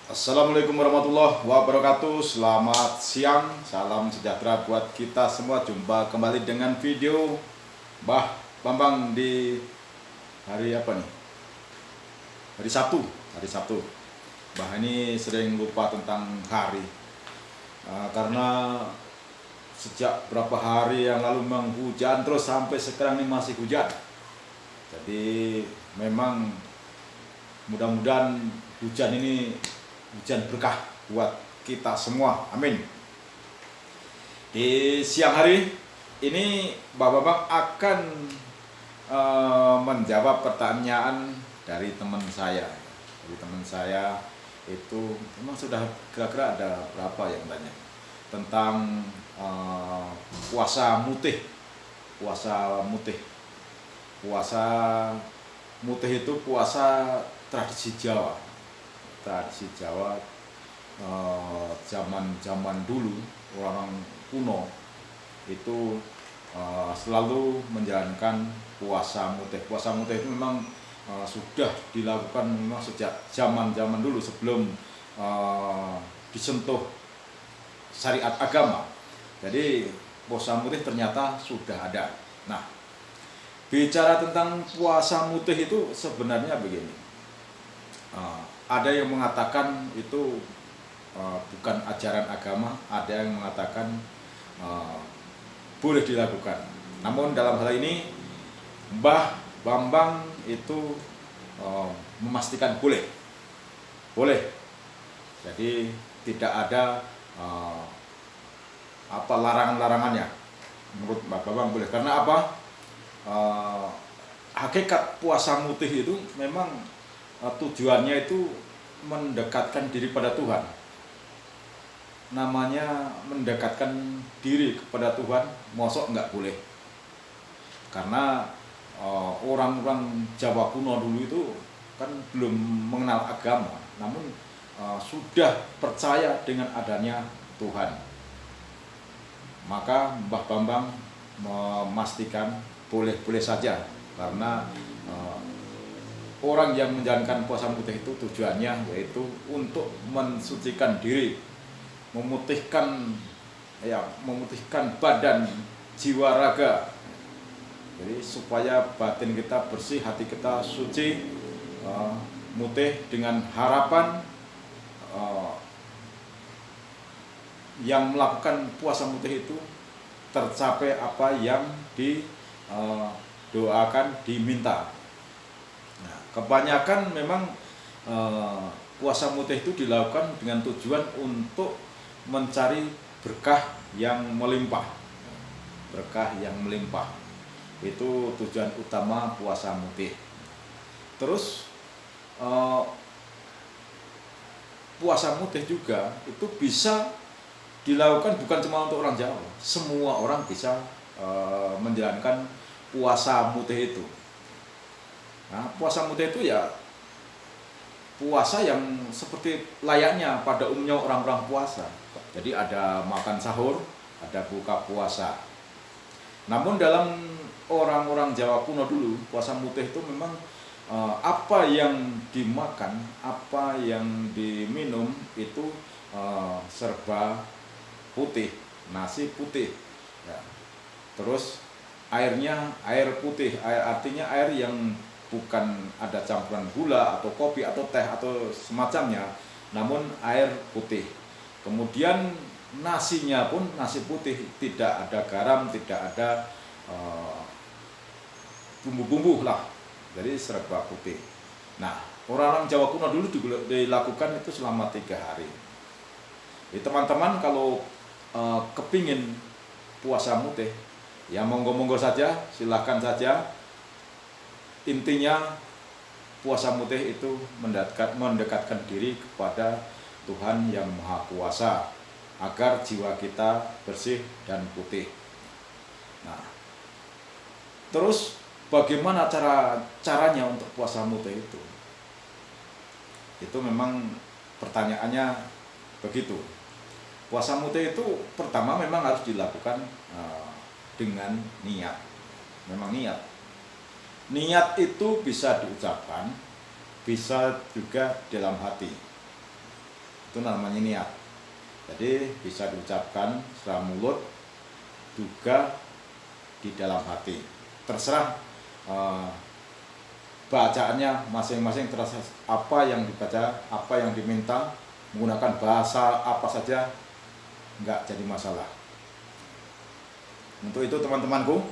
Assalamualaikum warahmatullahi wabarakatuh. Selamat siang, salam sejahtera buat kita semua. Jumpa kembali dengan video Mbah Bambang di hari apa nih? Hari Sabtu. Mbah ini sering lupa tentang hari, karena sejak berapa hari yang lalu memang hujan terus sampai sekarang ini masih hujan. Jadi memang mudah-mudahan hujan ini hujan berkah buat kita semua, amin. Di siang hari ini Mbak Bambang akan menjawab pertanyaan dari teman saya. Itu memang sudah kira-kira ada berapa yang tanya tentang puasa mutih. Puasa mutih itu puasa tradisi Jawa. Zaman dulu orang kuno itu selalu menjalankan puasa mutih. Puasa mutih itu memang sudah dilakukan memang sejak zaman dulu sebelum disentuh syariat agama. Jadi puasa mutih ternyata sudah ada. Nah, bicara tentang puasa mutih itu sebenarnya begini. Ada yang mengatakan itu bukan ajaran agama, ada yang mengatakan boleh dilakukan. Namun dalam hal ini Mbah Bambang itu memastikan boleh. Jadi tidak ada larangan-larangannya. Menurut Mbah Bambang boleh. Karena apa? Hakikat puasa mutih itu memang tujuannya itu mendekatkan diri pada Tuhan. Namanya mendekatkan diri kepada Tuhan, mosok nggak boleh. Karena orang-orang Jawa kuno dulu itu kan belum mengenal agama, namun sudah percaya dengan adanya Tuhan. Maka Mbah Bambang memastikan boleh-boleh saja, karena orang yang menjalankan puasa mutih itu tujuannya yaitu untuk mensucikan diri, memutihkan badan, jiwa, raga. Jadi supaya batin kita bersih, hati kita suci, mutih dengan harapan yang melakukan puasa mutih itu tercapai apa yang didoakan, diminta. Nah, kebanyakan memang puasa mutih itu dilakukan dengan tujuan untuk mencari berkah yang melimpah. Itu tujuan utama puasa mutih. Terus puasa mutih juga itu bisa dilakukan bukan cuma untuk orang Jawa. Semua orang bisa menjalankan puasa mutih itu. Nah, puasa mutih itu ya puasa yang seperti layaknya pada umumnya orang-orang puasa. Jadi ada makan sahur, ada buka puasa. Namun dalam orang-orang Jawa kuno dulu, puasa mutih itu memang apa yang dimakan, apa yang diminum itu serba putih, nasi putih. Ya. Terus airnya air putih, artinya air yang bukan ada campuran gula atau kopi atau teh atau semacamnya, namun air putih. Kemudian nasinya pun nasi putih, tidak ada garam, tidak ada bumbu-bumbu lah, jadi serba putih. Nah, orang-orang Jawa kuno dulu dilakukan itu selama 3 hari. Jadi teman-teman kalau kepingin puasa mutih, ya monggo-monggo saja, silahkan saja. Intinya puasa mutih itu mendekatkan diri kepada Tuhan yang Maha Kuasa agar jiwa kita bersih dan putih. Nah, terus bagaimana caranya untuk puasa mutih itu? Itu memang pertanyaannya begitu. Puasa mutih itu pertama memang harus dilakukan dengan niat. Memang niat. Niat itu bisa diucapkan, bisa juga dalam hati. Itu namanya niat. Jadi bisa diucapkan secara mulut, juga di dalam hati. Terserah bacaannya masing-masing, terasa apa yang dibaca, apa yang diminta, menggunakan bahasa apa saja, nggak jadi masalah. Untuk itu teman-temanku,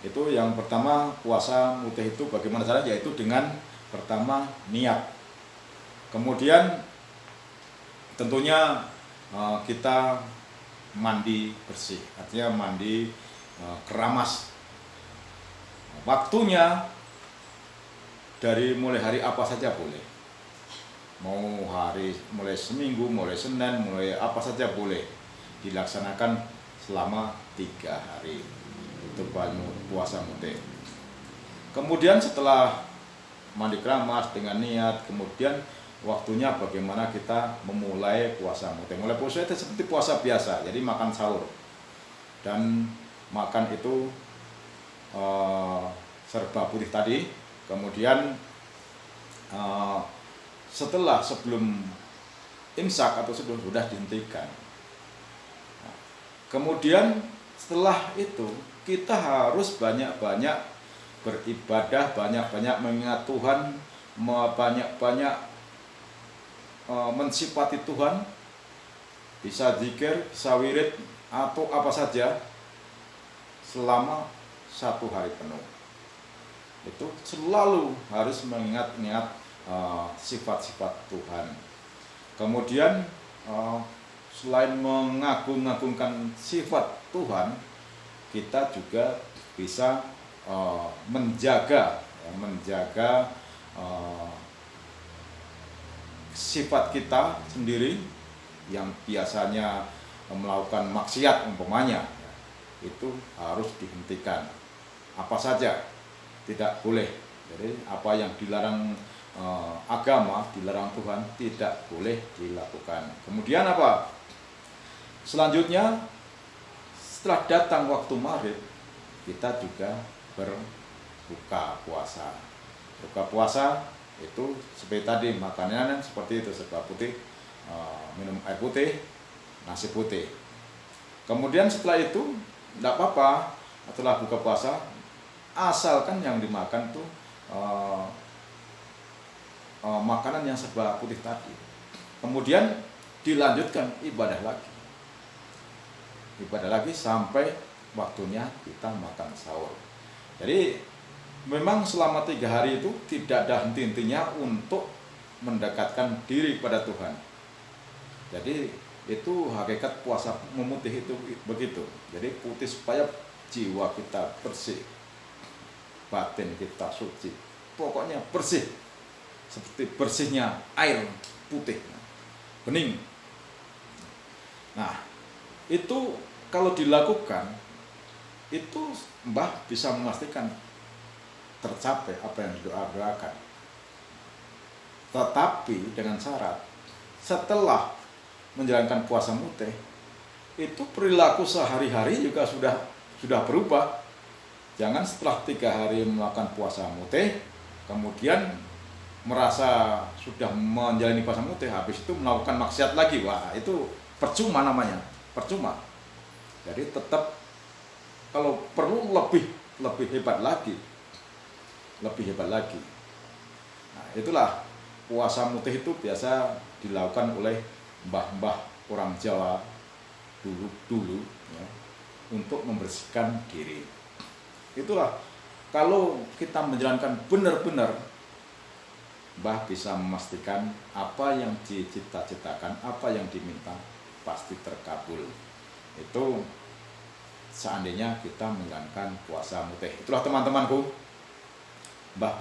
itu yang pertama, puasa mutih itu bagaimana caranya, yaitu dengan pertama niat. Kemudian tentunya kita mandi bersih, artinya mandi keramas. Waktunya dari mulai hari apa saja boleh, mau hari mulai seminggu, mulai Senin, mulai apa saja boleh, dilaksanakan selama 3 hari. Itu puasa mutih. Kemudian setelah mandi keramas dengan niat, kemudian waktunya bagaimana kita memulai puasa mutih. Mulai puasa itu seperti puasa biasa, jadi makan sahur dan makan itu serba putih tadi. Kemudian sebelum imsak atau sudah dihentikan. Kemudian setelah itu kita harus banyak-banyak beribadah, banyak-banyak mengingat Tuhan, banyak-banyak mensifati Tuhan, bisa zikir, bisa wirid, atau apa saja selama 1 hari penuh. Itu selalu harus mengingat-ingat sifat-sifat Tuhan. Kemudian selain mengagung-agungkan sifat Tuhan, kita juga bisa menjaga sifat kita sendiri yang biasanya melakukan maksiat umpamanya, itu harus dihentikan. Apa saja tidak boleh. Jadi apa yang dilarang agama, dilarang Tuhan, tidak boleh dilakukan. Kemudian apa? Selanjutnya, setelah datang waktu maghrib, kita juga berbuka puasa. Buka puasa itu seperti tadi, makanan seperti itu, serba putih, minum air putih, nasi putih. Kemudian setelah itu tidak apa-apa, setelah buka puasa, asalkan yang dimakan tuh makanan yang serba putih tadi. Kemudian dilanjutkan ibadah lagi sampai waktunya kita makan sahur. Jadi memang selama 3 hari itu tidak ada henti-hentinya untuk mendekatkan diri kepada Tuhan. Jadi itu hakikat puasa memutih itu begitu. Jadi putih supaya jiwa kita bersih, batin kita suci, pokoknya bersih seperti bersihnya air putih, bening. Nah, itu kalau dilakukan, itu Mbah bisa memastikan tercapai apa yang didoakan. Tetapi dengan syarat, setelah menjalankan puasa mutih, itu perilaku sehari-hari juga sudah berubah. Jangan setelah 3 hari melakukan puasa mutih, kemudian merasa sudah menjalani puasa mutih, habis itu melakukan maksiat lagi. Wah, itu percuma namanya, percuma. Jadi tetap kalau perlu lebih hebat lagi. Nah, itulah puasa mutih itu biasa dilakukan oleh mbah-mbah orang Jawa dulu ya, untuk membersihkan diri. Itulah kalau kita menjalankan benar-benar, Mbah bisa memastikan apa yang dicita-citakan, apa yang diminta pasti terkabul. Itu seandainya kita menjalankan puasa mutih. Itulah teman-temanku, Mbah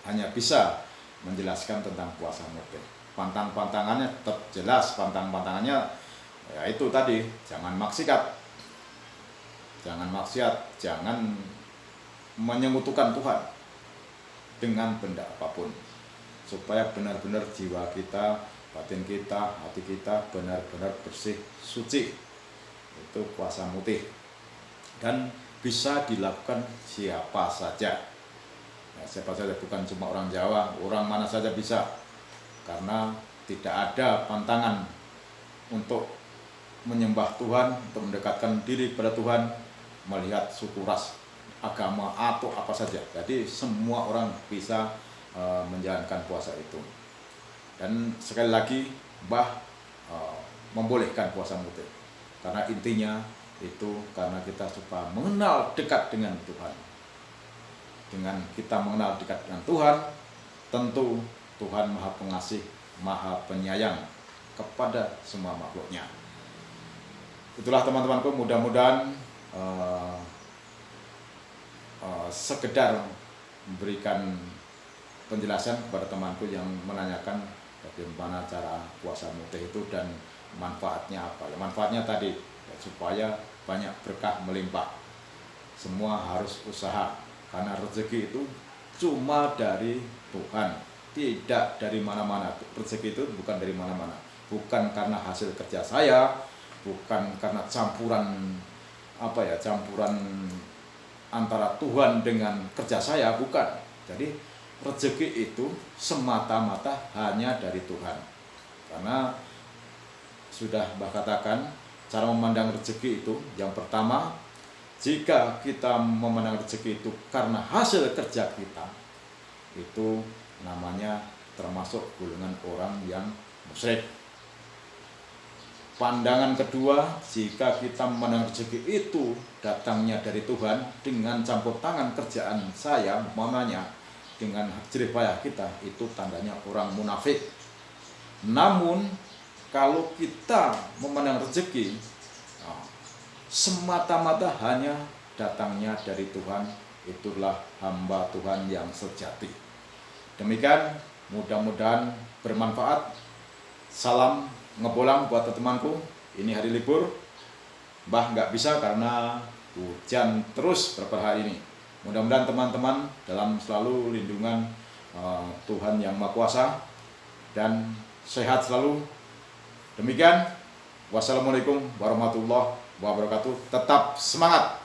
hanya bisa menjelaskan tentang puasa mutih. Pantang-pantangannya tetap jelas, pantang-pantangannya ya itu tadi, jangan maksiat, jangan menyekutukan Tuhan dengan benda apapun, supaya benar-benar jiwa kita, batin kita, hati kita benar-benar bersih, suci. Itu puasa mutih, dan bisa dilakukan siapa saja. Siapa saja, bukan cuma orang Jawa, orang mana saja bisa, karena tidak ada pantangan untuk menyembah Tuhan, untuk mendekatkan diri kepada Tuhan, melihat suku ras, agama atau apa saja. Jadi semua orang bisa menjalankan puasa itu. Dan sekali lagi membolehkan puasa mutih, karena intinya itu karena kita supaya mengenal dekat dengan Tuhan. Dengan kita mengenal dekat dengan Tuhan, tentu Tuhan Maha Pengasih, Maha Penyayang kepada semua makhluknya. Itulah teman-temanku, mudah-mudahan sekedar memberikan penjelasan kepada temanku yang menanyakan bagaimana cara puasa mutih itu dan manfaatnya apa. Ya, manfaatnya tadi ya, supaya banyak berkah melimpah. Semua harus usaha, karena rezeki itu cuma dari Tuhan, tidak dari mana-mana. Rezeki itu bukan dari mana-mana, bukan karena hasil kerja saya, bukan karena campuran antara Tuhan dengan kerja saya, bukan. Jadi rezeki itu semata-mata hanya dari Tuhan. Karena sudah Mbah katakan, cara memandang rezeki itu yang pertama, jika kita memandang rezeki itu karena hasil kerja kita, itu namanya termasuk golongan orang yang musyrik. Pandangan kedua, jika kita memandang rezeki itu datangnya dari Tuhan dengan campur tangan kerjaan saya, umpamanya dengan jerih payah kita, itu tandanya orang munafik. Namun kalau kita memandang rezeki semata-mata hanya datangnya dari Tuhan, itulah hamba Tuhan yang sejati. Demikian, mudah-mudahan bermanfaat. Salam ngebolang buat temanku. Ini hari libur, Mbah nggak bisa karena hujan terus beberapa hari ini. Mudah-mudahan teman-teman dalam selalu lindungan Tuhan yang Maha Kuasa dan sehat selalu. Demikian, wassalamualaikum warahmatullahi wabarakatuh. Tetap semangat.